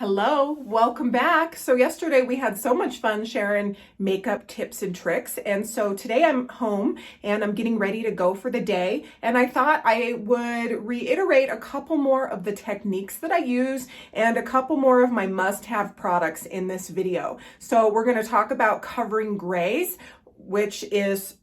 Hello, welcome back. So yesterday we had so much fun sharing makeup tips and tricks. And so today I'm home and I'm getting ready to go for the day. And I thought I would reiterate a couple more of the techniques that I use and a couple more of my must-have products in this video. So we're going to talk about covering grays, which is,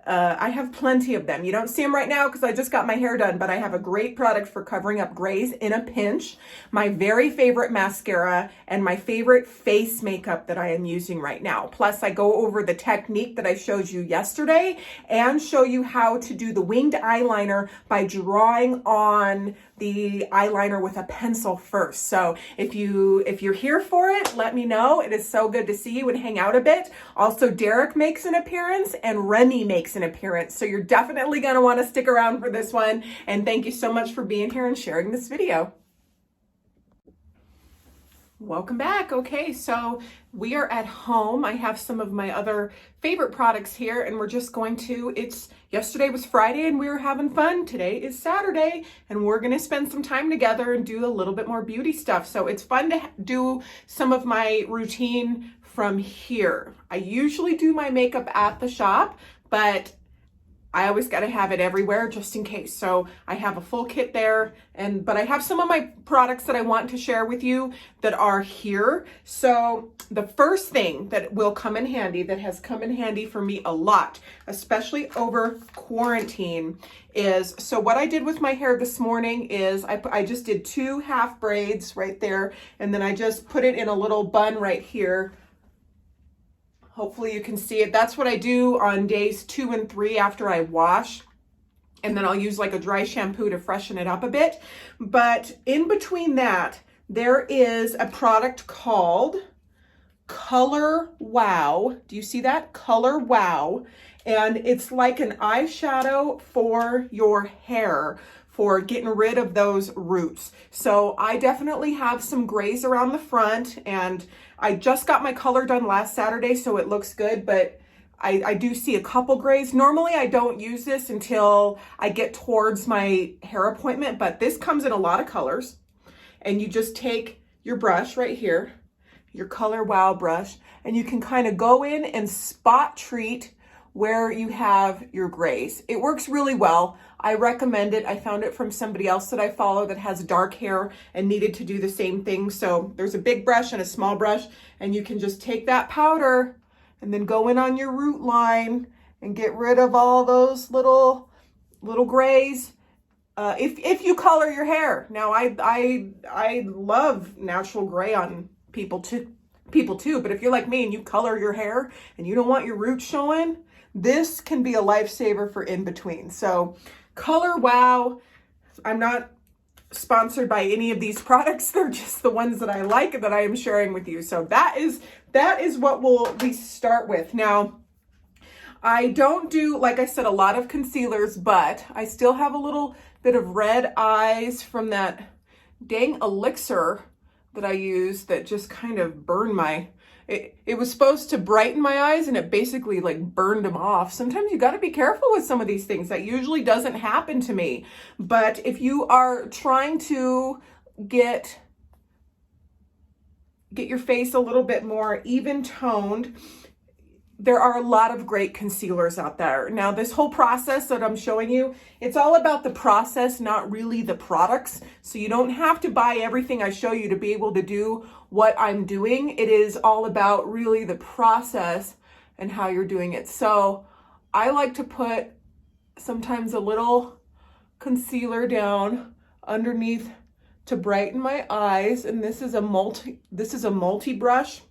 I have plenty of them. You don't see them right now because I just got my hair done, but I have a great product for covering up grays in a pinch, my very favorite mascara, and my favorite face makeup that I am using right now. Plus, I go over the technique that I showed you yesterday and show you how to do the winged eyeliner by drawing on the eyeliner with a pencil first. So if you're here for it, let me know. It is so good to see you and hang out a bit. Also, Derek makes an appearance and Remy makes an appearance. So you're definitely going to want to stick around for this one. And thank you so much for being here and sharing this video. Welcome back. Okay, so we are at home. I have some of my other favorite products here and we're just going to, yesterday was Friday and we were having fun. Today is Saturday and we're going to spend some time together and do a little bit more beauty stuff. So it's fun to do some of my routine from here. I usually do my makeup at the shop, but I always got to have it everywhere just in case. So I have a full kit there, but I have some of my products that I want to share with you that are here. So the first thing that will come in handy, that has come in handy for me a lot, especially over quarantine, is, so what I did with my hair this morning is I just did 2 half braids right there, and then I just put it in a little bun right here. Hopefully you can see it. That's what I do on days 2 and 3 after I wash. And then I'll use like a dry shampoo to freshen it up a bit. But in between that, there is a product called Color Wow. Do you see that? Color Wow. And it's like an eyeshadow for your hair, for getting rid of those roots. So I definitely have some grays around the front, and I just got my color done last Saturday, so it looks good, but I do see a couple grays. Normally I don't use this until I get towards my hair appointment, but this comes in a lot of colors. And you just take your brush right here, your Color Wow brush, and you can kind of go in and spot treat where you have your grays. It works really well. I recommend it. I found it from somebody else that I follow that has dark hair and needed to do the same thing. So there's a big brush and a small brush, and you can just take that powder and then go in on your root line and get rid of all those little grays. If you color your hair. Now I love natural gray on people too, but if you're like me and you color your hair and you don't want your roots showing, this can be a lifesaver for in between. So Color Wow, I'm not sponsored by any of these products. They're just the ones that I like and that I am sharing with you. So that is what we start with. Now, I don't do, like I said, a lot of concealers, but I still have a little bit of red eyes from that dang elixir that I use that just kind of burned it was supposed to brighten my eyes and it basically like burned them off. Sometimes you got to be careful with some of these things. That usually doesn't happen to me. But if you are trying to get your face a little bit more even toned, there are a lot of great concealers out there. Now, this whole process that I'm showing you, it's all about the process, not really the products. So you don't have to buy everything I show you to be able to do what I'm doing. It is all about really the process and how you're doing it. So I like to put sometimes a little concealer down underneath to brighten my eyes. And this is a multi-brush.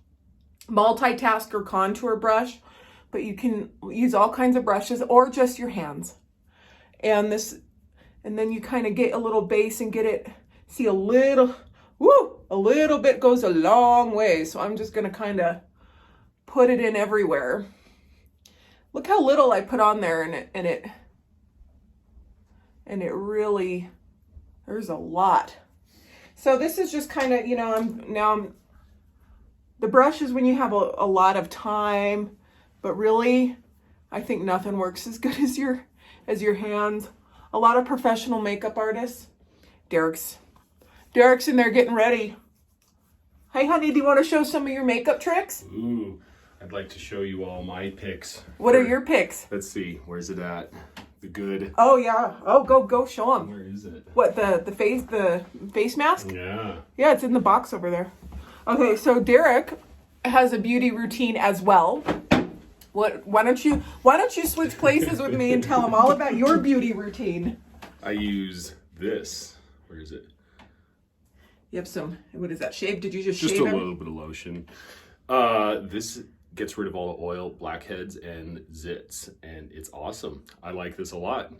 Multitasker contour brush, but you can use all kinds of brushes or just your hands. And then you kind of get a little base and get it, see a little bit goes a long way. So I'm just going to kind of put it in everywhere. Look how little I put on there, and it really, there's a lot. So this is just kind of, the brush is when you have a lot of time, but really, I think nothing works as good as your hands. A lot of professional makeup artists, Derek's in there getting ready. Hey, honey, do you want to show some of your makeup tricks? Ooh, I'd like to show you all my picks. What are your picks? Let's see, where's it at? The good. Oh yeah. Oh, go show them. Where is it? What, the face mask? Yeah. Yeah, it's in the box over there. Okay, so Derek has a beauty routine as well. Why don't you switch places with me and tell him all about your beauty routine? I use this. Where is it? You have some, what is that, shave? Did you just Just shave a him? little bit of lotion. This gets rid of all the oil, blackheads, and zits, and it's awesome. I like this a lot.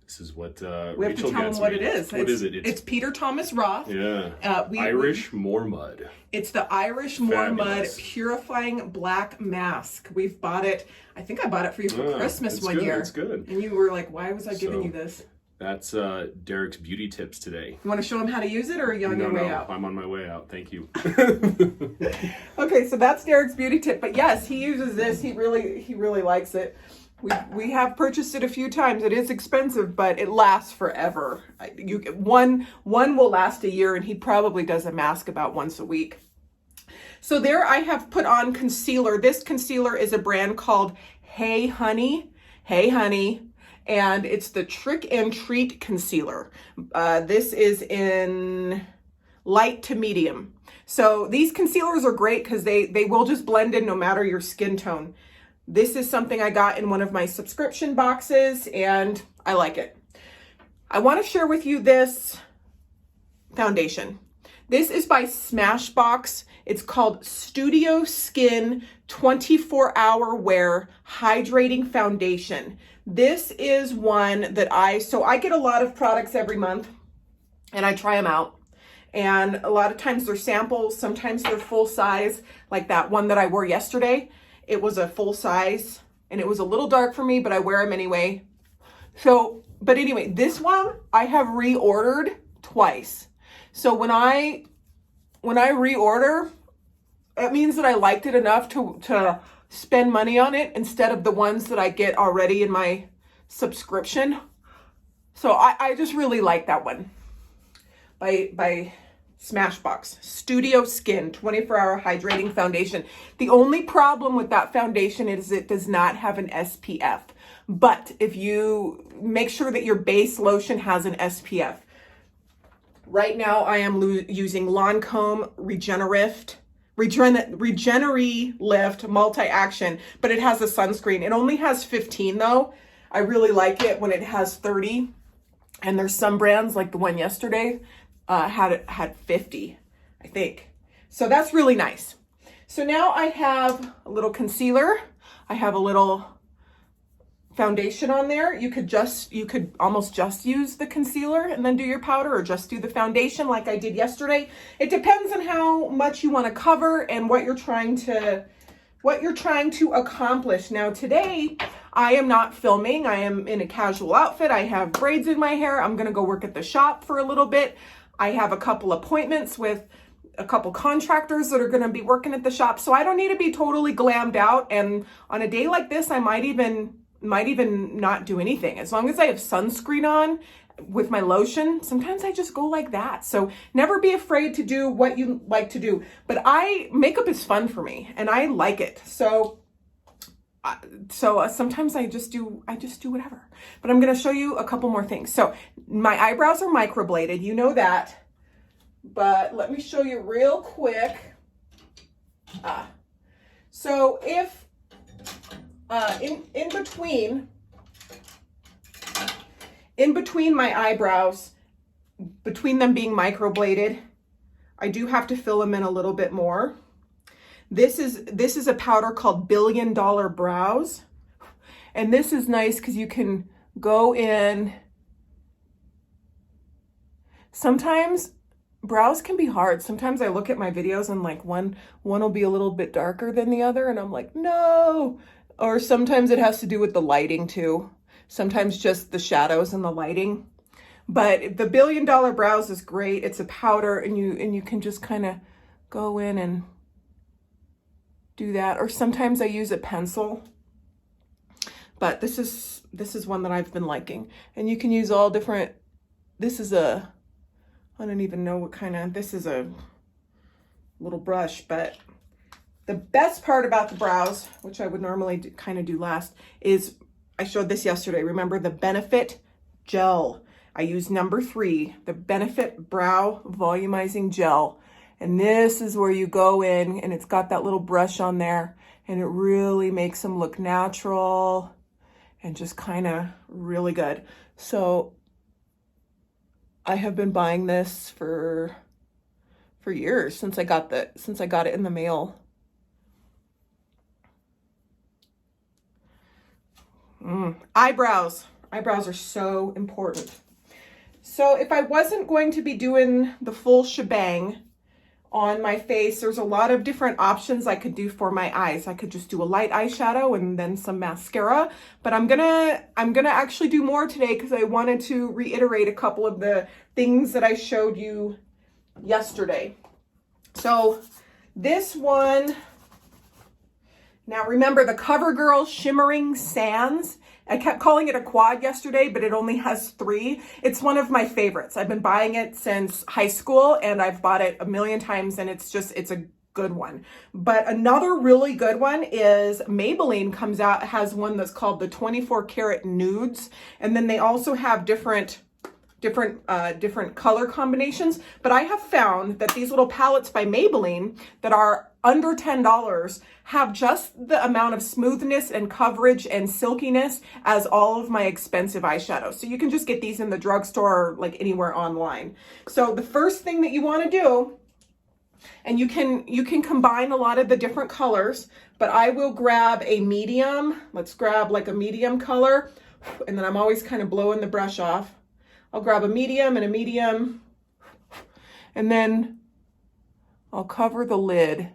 This is what We have to tell him what it is. What is it? It's Peter Thomas Roth. Yeah. Irish More Mud. It's the Irish More Mud Fabulous. Purifying Black Mask. We've bought it. I think I bought it for you for Christmas it's one good, year. It's good. And you were like, why was I giving you this? That's Derek's beauty tips today. You want to show him how to use it, or are you on your way out? I'm on my way out. Thank you. Okay, so that's Derek's beauty tip. But yes, he uses this. He really likes it. We have purchased it a few times. It is expensive, but it lasts forever. One will last a year, and he probably does a mask about once a week. So there I have put on concealer. This concealer is a brand called Hey Honey. Hey Honey. And it's the Trick and Treat concealer. This is in light to medium. So these concealers are great because they will just blend in no matter your skin tone. This is something I got in one of my subscription boxes, and I like it. I want to share with you this foundation. This is by Smashbox. It's called Studio Skin 24-Hour Wear Hydrating Foundation. This is one that I get a lot of products every month, and I try them out. And a lot of times they're samples, sometimes they're full size, like that one that I wore yesterday. It was a full size, and it was a little dark for me, but I wear them anyway. So, but anyway, this one I have reordered twice. So when I reorder, it means that I liked it enough to spend money on it instead of the ones that I get already in my subscription. So I just really like that one by Smashbox. Studio Skin 24-Hour Hydrating Foundation. The only problem with that foundation is it does not have an SPF. But if you make sure that your base lotion has an SPF. Right now I am using Lancome Regenerate Lift Multi-Action, but it has a sunscreen. It only has 15 though. I really like it when it has 30. And there's some brands like the one yesterday had 50, I think. So that's really nice. So now I have a little concealer. I have a little foundation on there. You could almost just use the concealer and then do your powder, or just do the foundation like I did yesterday. It depends on how much you want to cover and what you're trying to accomplish. Now today I am not filming. I am in a casual outfit. I have braids in my hair. I'm going to go work at the shop for a little bit. I have a couple appointments with a couple contractors that are going to be working at the shop. So I don't need to be totally glammed out. And on a day like this, I might even not do anything. As long as I have sunscreen on with my lotion, sometimes I just go like that. So never be afraid to do what you like to do. But makeup is fun for me and I like it. So sometimes I just do whatever. But I'm going to show you a couple more things. So my eyebrows are microbladed. You know that. But let me show you real quick. So if in between my eyebrows, between them being microbladed, I do have to fill them in a little bit more. This is a powder called $1 Billion Brows. And this is nice because you can go in. Sometimes brows can be hard. Sometimes I look at my videos and like one will be a little bit darker than the other and I'm like, no. Or sometimes it has to do with the lighting too. Sometimes just the shadows and the lighting. But the $1 Billion Brows is great. It's a powder and you can just kind of go in and do that. Or sometimes I use a pencil. But this is one that I've been liking. And you can use all different, I don't even know what kind of, this is a little brush, but the best part about the brows, which I would normally kind of do last, is I showed this yesterday. Remember the Benefit Gel. I use number 3, the Benefit Brow Volumizing Gel. And this is where you go in, and it's got that little brush on there, and it really makes them look natural and just kind of really good. So I have been buying this for years, since I got it in the mail. Eyebrows. Eyebrows are so important. So if I wasn't going to be doing the full shebang on my face, there's a lot of different options I could do for my eyes. I could just do a light eyeshadow and then some mascara, but I'm gonna actually do more today because I wanted to reiterate a couple of the things that I showed you yesterday. So this one, now remember the CoverGirl Shimmering Sands. I kept calling it a quad yesterday, but it only has 3. It's one of my favorites. I've been buying it since high school, and I've bought it a million times, and it's a good one. But another really good one is Maybelline has one that's called the 24 karat Nudes. And then they also have different color combinations. But I have found that these little palettes by Maybelline that are under $10 have just the amount of smoothness and coverage and silkiness as all of my expensive eyeshadows. So you can just get these in the drugstore or like anywhere online. So the first thing that you want to do, and you can combine a lot of the different colors, but I will grab a medium. Let's grab like a medium color, and then I'm always kind of blowing the brush off. I'll grab a medium and a medium, and then I'll cover the lid.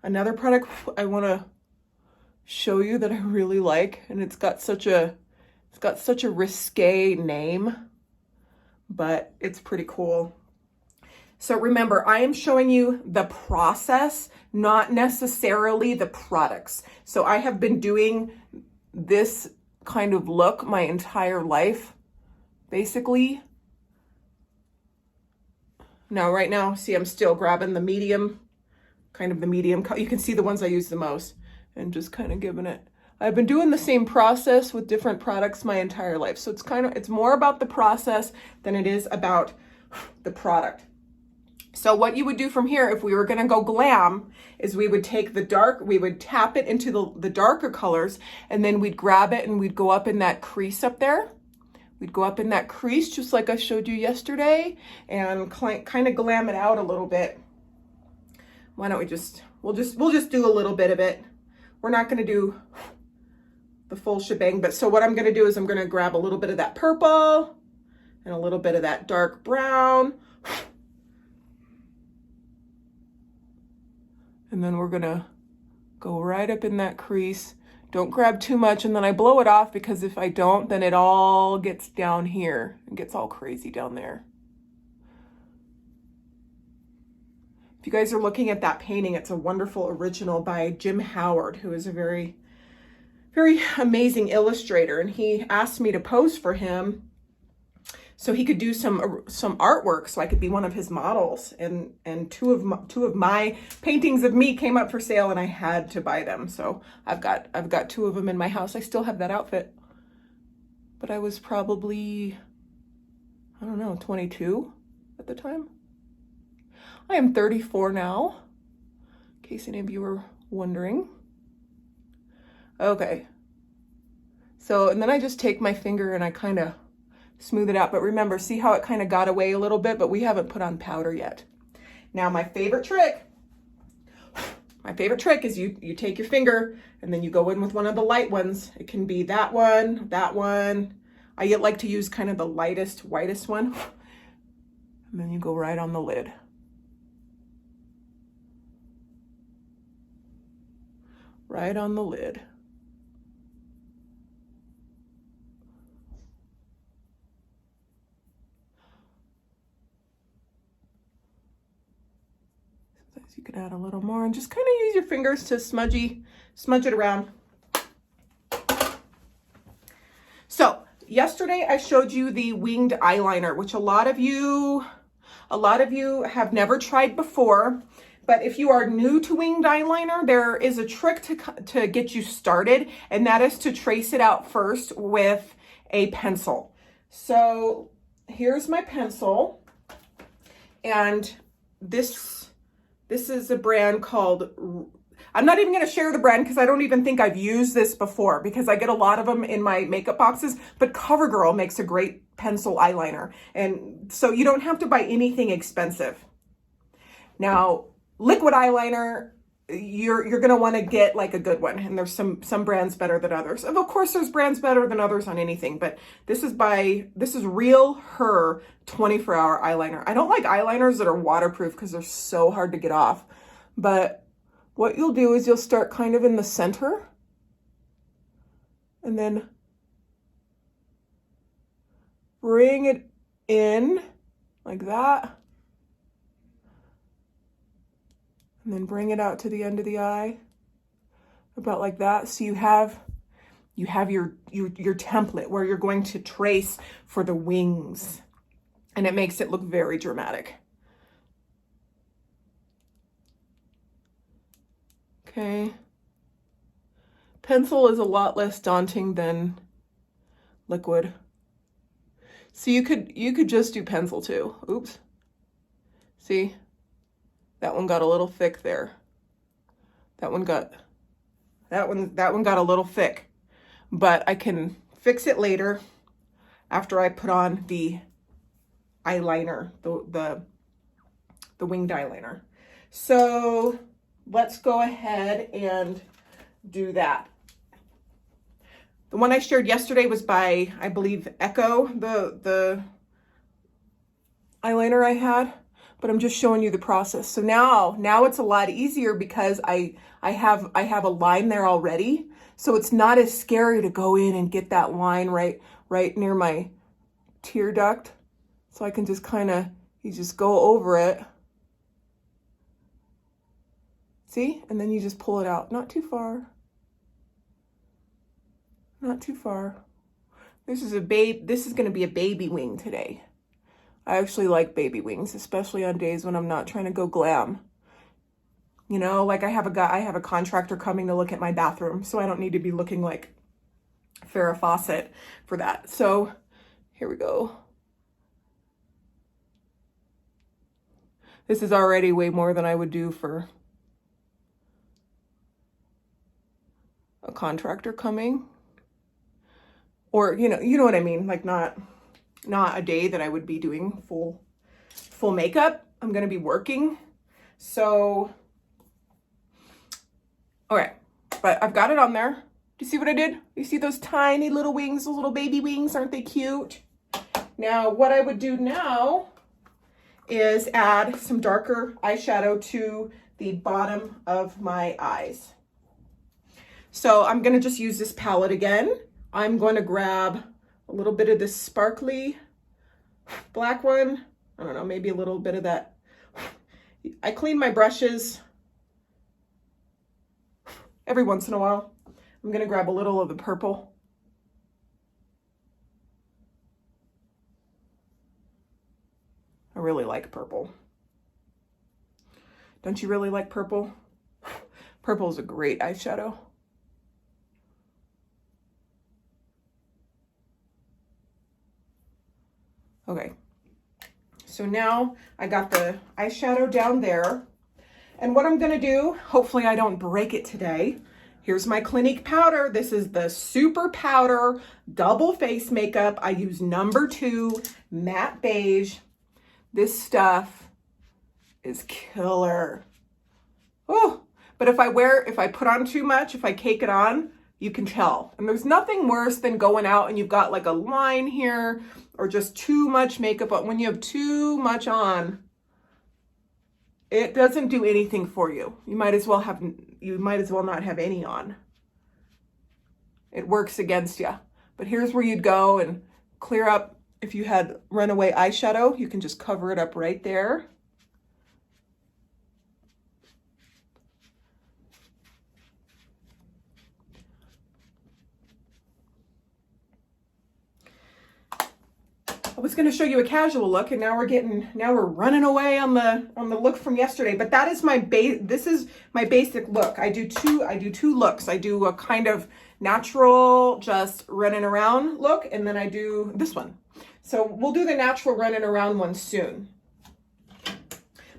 Another product I want to show you that I really like, and it's got such a risque name, but it's pretty cool. So remember, I am showing you the process, not necessarily the products. So I have been doing this kind of look my entire life, basically. Now, right now, see, I'm still grabbing the medium, you can see the ones I use the most, and just kind of giving it. I've been doing the same process with different products my entire life. So it's more about the process than it is about the product. So what you would do from here, if we were gonna go glam, is we would take we would tap it into the darker colors, and then we'd grab it and we'd go up in that crease up there. We'd go up in that crease, just like I showed you yesterday, and kind of glam it out a little bit. Why don't we'll just do a little bit of it. We're not gonna do the full shebang, but so what I'm gonna do is I'm gonna grab a little bit of that purple and a little bit of that dark brown. And then we're gonna go right up in that crease. Don't grab too much, and then I blow it off, because if I don't, then it all gets down here and gets all crazy down there. If you guys are looking at that painting, it's a wonderful original by Jim Howard, who is a very, very amazing illustrator. And he asked me to pose for him so he could do some artwork, so I could be one of his models. And two of my paintings of me came up for sale, and I had to buy them. So I've got 2 of them in my house. I still have that outfit, but I was probably, I don't know, 22 at the time. I am 34 now, in case any of you were wondering. Okay. So, and then I just take my finger and I kind of smooth it out. But remember, see how it kind of got away a little bit, but we haven't put on powder yet. Now, my favorite trick is you take your finger and then you go in with one of the light ones. It can be that one. I like to use kind of the lightest, whitest one. And then you go right on the lid. Right on the lid. Sometimes you can add a little more and just kind of use your fingers to smudge it around. So yesterday I showed you the winged eyeliner, which a lot of you have never tried before. But if you are new to winged eyeliner, there is a trick to get you started, and that is to trace it out first with a pencil. So here's my pencil, and this is a brand called, I'm not even going to share the brand because I don't even think I've used this before, because I get a lot of them in my makeup boxes, but CoverGirl makes a great pencil eyeliner, and so you don't have to buy anything expensive. Now, liquid eyeliner, you're going to want to get like a good one, and there's some brands better than others. Of course, there's brands better than others on anything, but this is Real Her 24-hour eyeliner. I don't like eyeliners that are waterproof because they're so hard to get off. But what you'll do is you'll start kind of in the center, and then bring it in like that. And then bring it out to the end of the eye, about like that. So you have your template where you're going to trace for the wings, and it makes it look very dramatic. Okay. Pencil is a lot less daunting than liquid. So you could just do pencil too. Oops. See? That one got a little thick there. That one got a little thick, but I can fix it later after I put on the eyeliner, the winged eyeliner. So let's go ahead and do that. The one I shared yesterday was by, I believe, Echo, the eyeliner I had. But I'm just showing you the process. So now it's a lot easier because I have a line there already. So it's not as scary to go in and get that line right near my tear duct. So I can just you just go over it. See? And then you just pull it out. Not too far. Not too far. This is going to be a baby wing today. I actually like baby wings, especially on days when I'm not trying to go glam. You know, like I have a contractor coming to look at my bathroom, so I don't need to be looking like Farrah Fawcett for that. So here we go. This is already way more than I would do for a contractor coming. Or, you know what I mean? Like not a day that I would be doing full makeup. I'm going to be working. So, all right, but I've got it on there. Do you see what I did? You see those tiny little wings, those little baby wings? Aren't they cute? Now, what I would do now is add some darker eyeshadow to the bottom of my eyes. So I'm going to just use this palette again. I'm going to grab a little bit of this sparkly black one. I don't know, maybe a little bit of that. I clean my brushes every once in a while. I'm going to grab a little of the purple. I really like purple. Don't you really like purple? Purple is a great eyeshadow. Okay, so now I got the eyeshadow down there, and what I'm gonna do, hopefully I don't break it today, here's my Clinique powder. This is the Super Powder Double Face Makeup. I use number 2 matte beige. This stuff is killer. Oh, but if I put on too much, if I cake it on, you can tell. And there's nothing worse than going out and you've got like a line here or just too much makeup. But when you have too much on, it doesn't do anything for you. You might as well not have any on. It works against you. But here's where you'd go and clear up. If you had runaway eyeshadow, you can just cover it up right there. I was going to show you a casual look, and now we're running away on the look from yesterday. But that is this is my basic look. I do two looks. I do a kind of natural, just running around look, and then I do this one. So we'll do the natural running around one soon.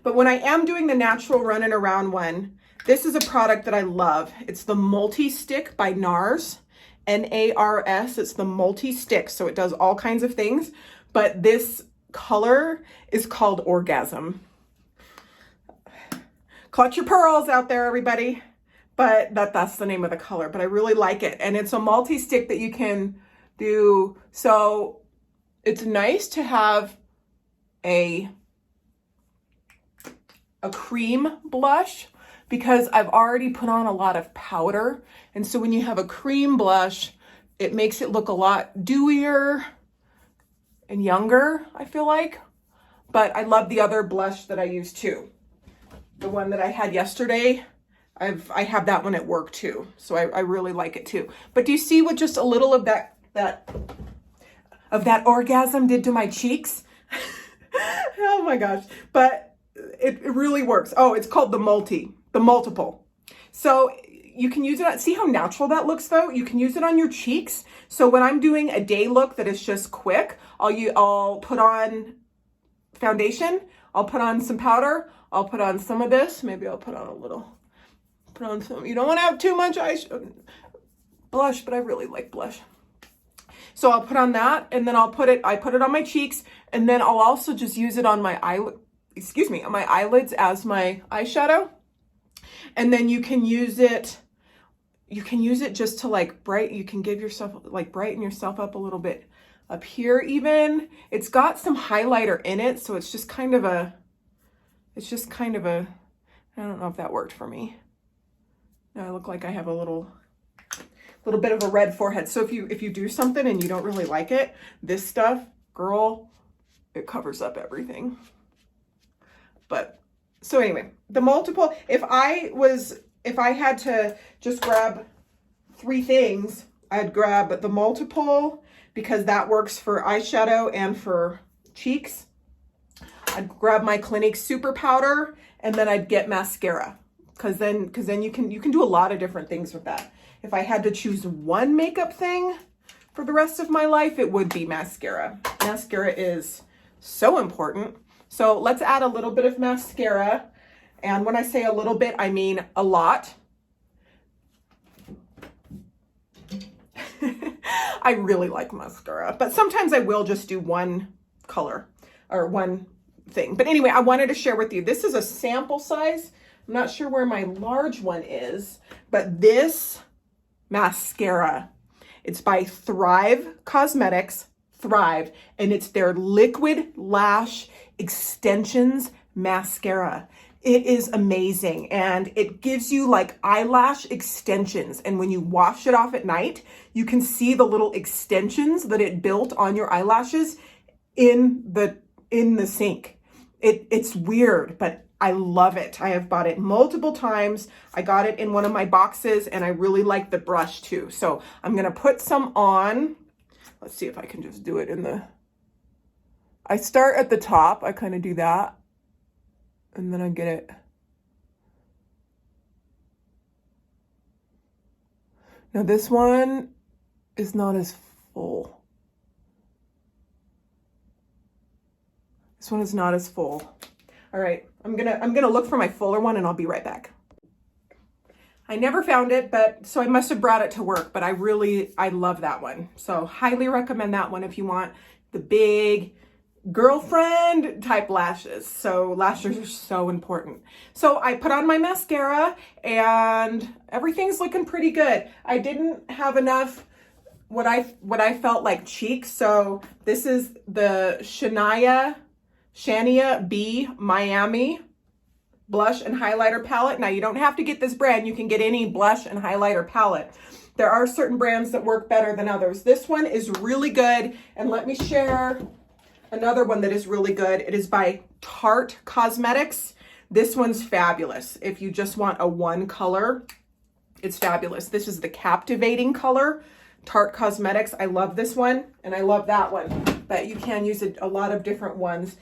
But when I am doing the natural running around one, this is a product that I love. It's the Multi-Stick by NARS, N-A-R-S. It's the Multi-Stick, so it does all kinds of things. But this color is called Orgasm. Clutch your pearls out there, everybody. But that's the name of the color, but I really like it. And it's a multi-stick that you can do. So it's nice to have a cream blush because I've already put on a lot of powder. And so when you have a cream blush, it makes it look a lot dewier and younger, I feel like. But I love the other blush that I use too. The one that I had yesterday, I have that one at work too. So I really like it too. But do you see what just a little of that orgasm did to my cheeks? Oh my gosh. But it really works. Oh, it's called the multiple. So you can use it on, see how natural that looks though? You can use it on your cheeks. So when I'm doing a day look that is just quick, I'll put on foundation, I'll put on some powder, I'll put on some of this, maybe I'll put on some, you don't want to have too much blush, but I really like blush. So I'll put on that, and then I put it on my cheeks, and then I'll also just use it on my on my eyelids as my eyeshadow. And then you can use it just to like you can give yourself, like brighten yourself up a little bit up here even. It's got some highlighter in it, so it's just kind of a, I don't know if that worked for me. Now I look like I have a little bit of a red forehead. So if you do something and you don't really like it, this stuff, girl, it covers up everything. But so anyway, the multiple, if I had to just grab 3 things, I'd grab the multiple because that works for eyeshadow and for cheeks. I'd grab my Clinique Super Powder, and then I'd get mascara because then you can do a lot of different things with that. If I had to choose one makeup thing for the rest of my life, it would be mascara. Mascara is so important. So let's add a little bit of mascara. And when I say a little bit, I mean a lot. I really like mascara, but sometimes I will just do one color or one thing. But anyway, I wanted to share with you, this is a sample size. I'm not sure where my large one is, but this mascara, it's by Thrive Causemetics, Thrive, and it's their Liquid Lash Extensions Mascara. It is amazing, and it gives you like eyelash extensions, and when you wash it off at night, you can see the little extensions that it built on your eyelashes in the sink. It's weird, but I love it. I have bought it multiple times. I got it in one of my boxes, and I really like the brush too. So I'm gonna put some on. Let's see if I can just do it I start at the top. I kind of do that, and then I get it. Now this one is not as full. This one is not as full. All right, I'm gonna look for my fuller one, and I'll be right back. I never found it, so I must have brought it to work, but I love that one. So highly recommend that one if you want the big girlfriend type lashes. So lashes are so important. So I put on my mascara, and everything's looking pretty good. I didn't have enough what I felt like cheeks. So this is the Shania B Miami blush and highlighter palette. Now you don't have to get this brand. You can get any blush and highlighter palette. There are certain brands that work better than others. This one is really good. And let me share another one that is really good. It is by Tarte Cosmetics. This one's fabulous. If you just want a one color, it's fabulous. This is the Captivating color, Tarte Cosmetics. I love this one, and I love that one. but you can use a lot of different ones.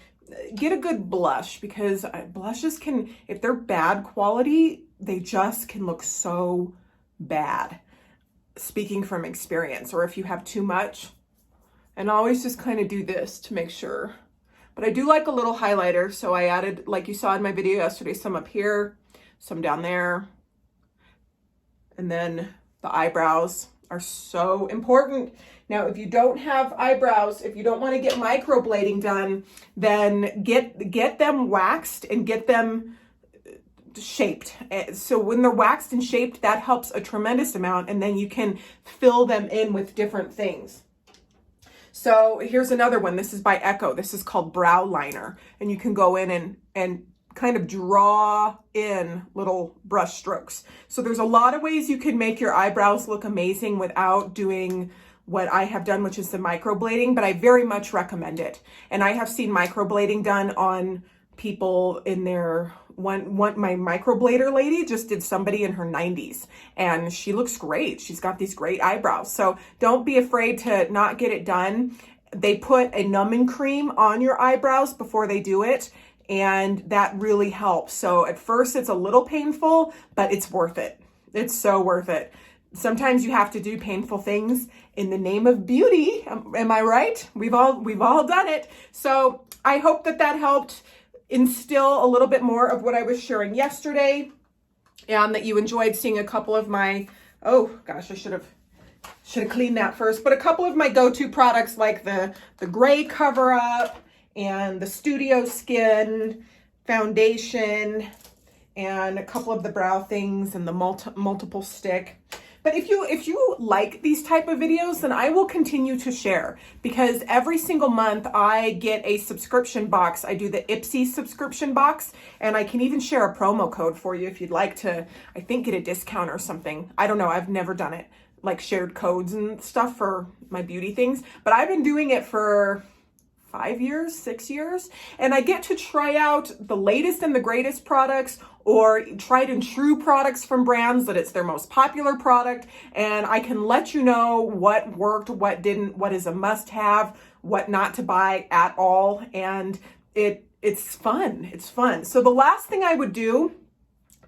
Get a good blush, because blushes can, if they're bad quality, they just can look so bad. Speaking from experience, or if you have too much. And I always just kind of do this to make sure. But I do like a little highlighter, so I added, like you saw in my video yesterday, some up here, some down there. And then the eyebrows are so important. Now, if you don't have eyebrows, if you don't want to get microblading done, then get them waxed and get them shaped. So when they're waxed and shaped, that helps a tremendous amount, and then you can fill them in with different things. So here's another one. This is by Echo. This is called Brow Liner, and you can go in and kind of draw in little brush strokes. So there's a lot of ways you can make your eyebrows look amazing without doing what I have done, which is the microblading, but I very much recommend it. And I have seen microblading done on people in their my microblader lady just did somebody in her 90s, and she looks great. She's got these great eyebrows. So don't be afraid to not get it done. They put a numbing cream on your eyebrows before they do it, and that really helps. So at first it's a little painful, but it's worth it. It's so worth it. Sometimes you have to do painful things in the name of beauty. Am I right? We've all done it. So I hope that helped instill a little bit more of what I was sharing yesterday, and that you enjoyed seeing a couple of my, oh gosh, I should have cleaned that first, but a couple of my go-to products, like the gray cover up and the Studio Skin foundation, and a couple of the brow things and the multiple stick. But if you like these type of videos, then I will continue to share, because every single month I get a subscription box. I do the Ipsy subscription box, and I can even share a promo code for you if you'd like to, I think, get a discount or something. I don't know. I've never done it, like shared codes and stuff for my beauty things, but I've been doing it for 5 years, 6 years, and I get to try out the latest and the greatest products, or tried and true products from brands that it's their most popular product, and I can let you know what worked, what didn't, what is a must-have, what not to buy at all, and it's fun. It's fun. So the last thing I would do,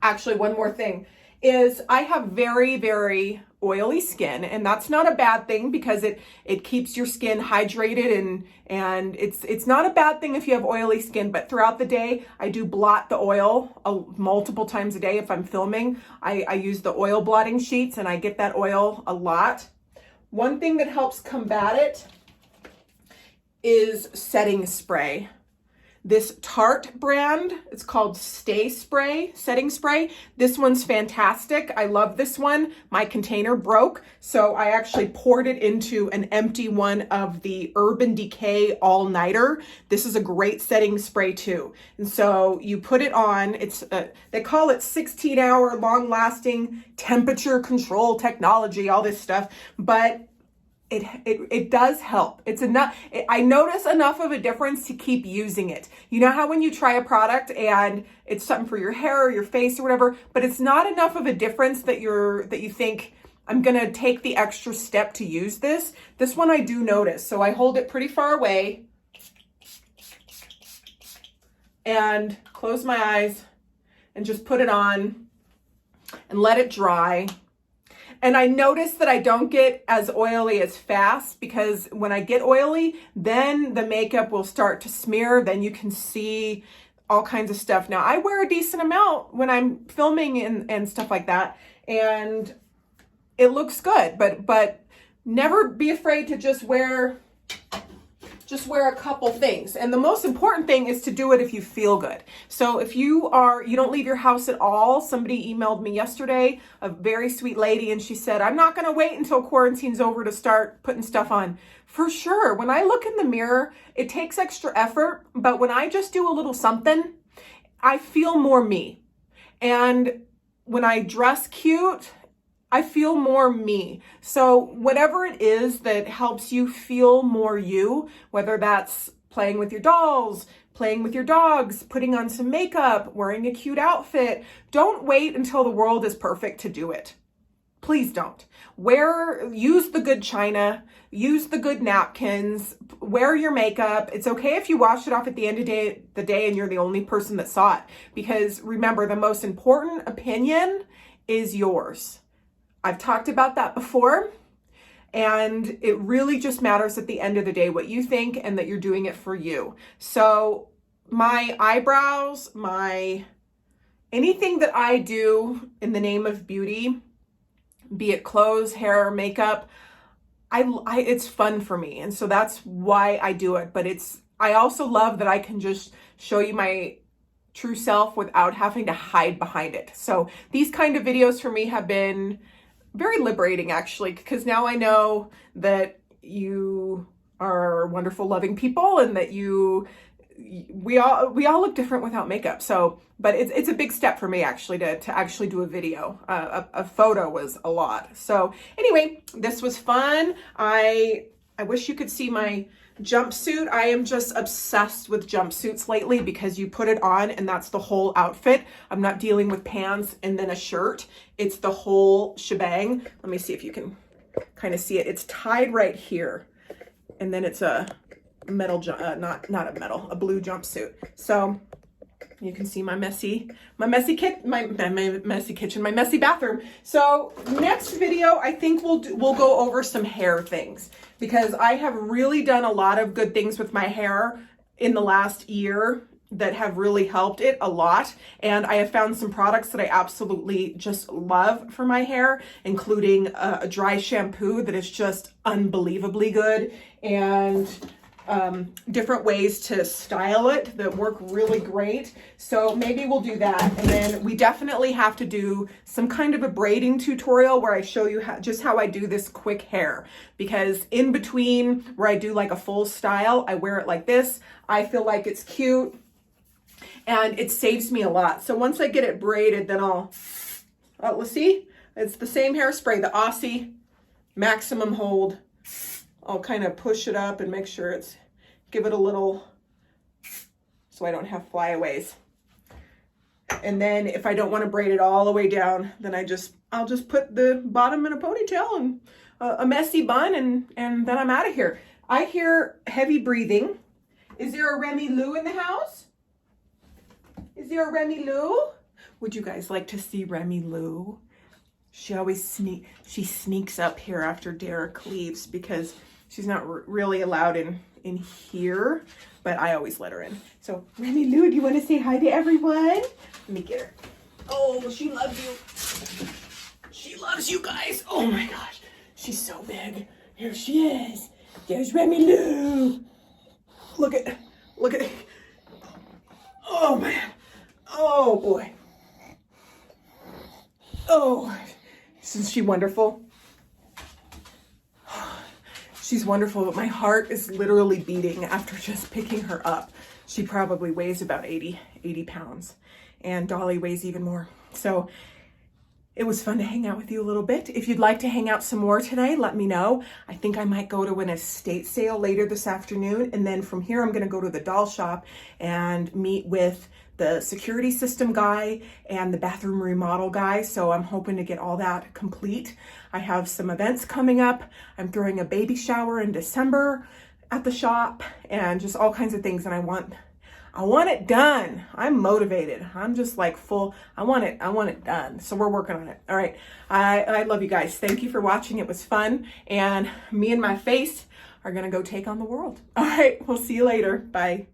actually one more thing, is I have very, very oily skin, and that's not a bad thing, because it keeps your skin hydrated, and it's not a bad thing if you have oily skin. But throughout the day, I do blot the oil multiple times a day. If I'm filming, I use the oil blotting sheets, and I get that oil a lot. One thing that helps combat it is setting spray. This Tarte brand, it's called Stay Spray, setting spray. This one's fantastic. I love this one. My container broke, so I actually poured it into an empty one of the Urban Decay All Nighter. This is a great setting spray too. And so you put it on, it's they call it 16-hour long-lasting temperature control technology, all this stuff, but it does help. It's enough. I notice enough of a difference to keep using it. You know how when you try a product and it's something for your hair or your face or whatever, but it's not enough of a difference that you think, I'm gonna take the extra step to use this. This one I do notice. So I hold it pretty far away and close my eyes and just put it on and let it dry. And I notice that I don't get as oily as fast, because when I get oily, then the makeup will start to smear. Then you can see all kinds of stuff. Now, I wear a decent amount when I'm filming and stuff like that, and it looks good. But never be afraid to just wear a couple things. And the most important thing is to do it if you feel good. So if you don't leave your house at all. Somebody emailed me yesterday, a very sweet lady, and she said, I'm not going to wait until quarantine's over to start putting stuff on. For sure. When I look in the mirror, it takes extra effort, but when I just do a little something, I feel more me. And when I dress cute, I feel more me. So whatever it is that helps you feel more you, whether that's playing with your dolls, playing with your dogs, putting on some makeup, wearing a cute outfit, don't wait until the world is perfect to do it. Please don't. Use the good china, use the good napkins, wear your makeup. It's okay if you wash it off at the end of the day and you're the only person that saw it. Because remember, the most important opinion is yours. I've talked about that before. And it really just matters at the end of the day what you think and that you're doing it for you. So my eyebrows, anything that I do in the name of beauty, be it clothes, hair, makeup, it's fun for me. And so that's why I do it. But I also love that I can just show you my true self without having to hide behind it. So these kind of videos for me have been very liberating, actually, because now I know that you are wonderful, loving people, and that we all look different without makeup. So, but it's a big step for me actually to actually do a video. A photo was a lot. So anyway, this was fun. I wish you could see my jumpsuit. I am just obsessed with jumpsuits lately because you put it on and that's the whole outfit. I'm not dealing with pants and then a shirt. It's the whole shebang. Let me see if you can kind of see it. It's tied right here. And then it's a metal, a blue jumpsuit. So you can see my messy kitchen, my messy bathroom. So next video, I think we'll go over some hair things, because I have really done a lot of good things with my hair in the last year that have really helped it a lot. And I have found some products that I absolutely just love for my hair, including a dry shampoo that is just unbelievably good, and different ways to style it that work really great. So maybe we'll do that. And then we definitely have to do some kind of a braiding tutorial where I show you just how I do this quick hair, because in between where I do like a full style, I wear it like this. I feel like it's cute and it saves me a lot. So once I get it braided, then let's see, it's the same hairspray, the Aussie Maximum Hold. I'll kind of push it up and make sure give it a little, so I don't have flyaways. And then if I don't want to braid it all the way down, then I'll just put the bottom in a ponytail and a messy bun, and then I'm out of here. I hear heavy breathing. Is there a Remy Lou in the house? Is there a Remy Lou? Would you guys like to see Remy Lou? She always sneaks up here after Derek leaves because she's not really allowed in here, but I always let her in. So Remy Lou, do you want to say hi to everyone? Let me get her. Oh, she loves you. She loves you guys. Oh my gosh, she's so big. Here she is. There's Remy Lou. Look at. Oh man. Oh boy. Oh, isn't she wonderful? She's wonderful, but my heart is literally beating after just picking her up. She probably weighs about 80 pounds, and Dolly weighs even more. So it was fun to hang out with you a little bit. If you'd like to hang out some more today, let me know. I think I might go to an estate sale later this afternoon, and then from here I'm gonna go to the doll shop and meet with the security system guy and the bathroom remodel guy. So I'm hoping to get all that complete. I have some events coming up. I'm throwing a baby shower in December at the shop and just all kinds of things. And I want it done. I'm motivated. I'm just like full. I want it done. So we're working on it. All right. I love you guys. Thank you for watching. It was fun. And me and my face are going to go take on the world. All right. We'll see you later. Bye.